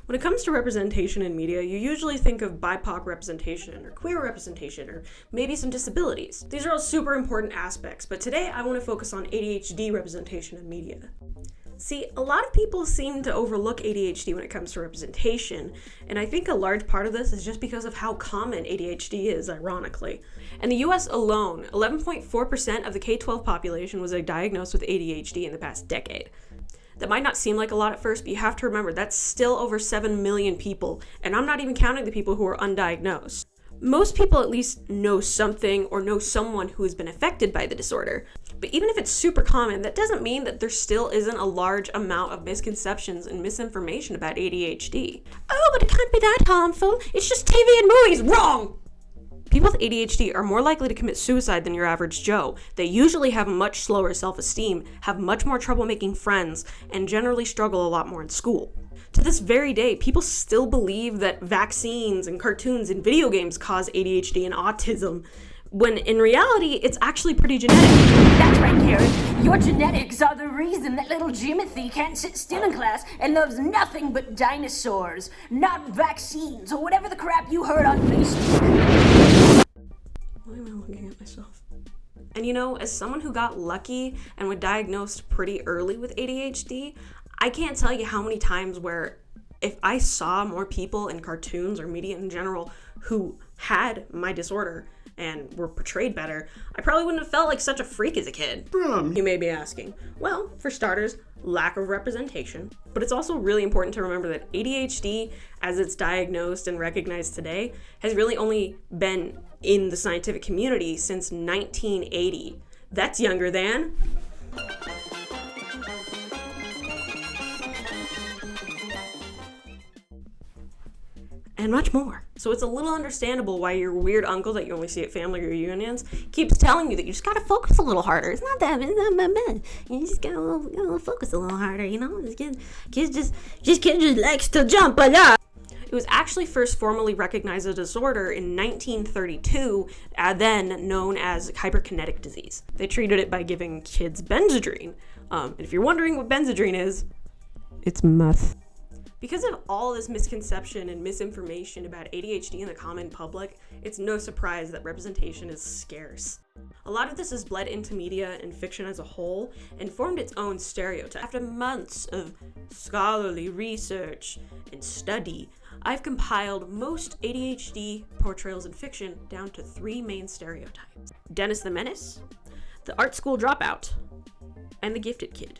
When it comes to representation in media, you usually think of BIPOC representation or queer representation or maybe some disabilities. These are all super important aspects, but today I want to focus on ADHD representation in media. See, a lot of people seem to overlook ADHD when it comes to representation, and I think a large part of this is just because of how common ADHD is, ironically. In the US alone, 11.4% of the K-12 population was diagnosed with ADHD in the past decade. That might not seem like a lot at first, but you have to remember that's still over 7 million people, and I'm not even counting the people who are undiagnosed. Most people at least know something or know someone who has been affected by the disorder. But even if it's super common, that doesn't mean that there still isn't a large amount of misconceptions and misinformation about ADHD. Oh, but it can't be that harmful. It's just TV and movies. Wrong! People with ADHD are more likely to commit suicide than your average Joe. They usually have much slower self-esteem, have much more trouble making friends, and generally struggle a lot more in school. To this very day, people still believe that vaccines and cartoons and video games cause ADHD and autism, when in reality, it's actually pretty genetic. That's right, Karen. Your genetics are the reason that little Jimothy can't sit still in class and loves nothing but dinosaurs, not vaccines, or whatever the crap you heard on Facebook. Why am I looking at myself? And you know, as someone who got lucky and was diagnosed pretty early with ADHD, I can't tell you how many times where if I saw more people in cartoons or media in general who had my disorder and were portrayed better, I probably wouldn't have felt like such a freak as a kid. You may be asking. Well, for starters, lack of representation. But it's also really important to remember that ADHD, as it's diagnosed and recognized today, has really only been in the scientific community since 1980. That's younger than... and much more. So it's a little understandable why your weird uncle that you only see at family reunions keeps telling you that you just gotta focus a little harder. It's not that bad. You just gotta focus a little harder, you know? Kid just likes to jump a lot. It was actually first formally recognized as a disorder in 1932, then known as hyperkinetic disease. They treated it by giving kids Benzedrine. And if you're wondering what Benzedrine is, it's meth. Because of all this misconception and misinformation about ADHD in the common public, it's no surprise that representation is scarce. A lot of this has bled into media and fiction as a whole and formed its own stereotype. After months of scholarly research and study, I've compiled most ADHD portrayals in fiction down to 3 main stereotypes: Dennis the Menace, the art school dropout, and the gifted kid.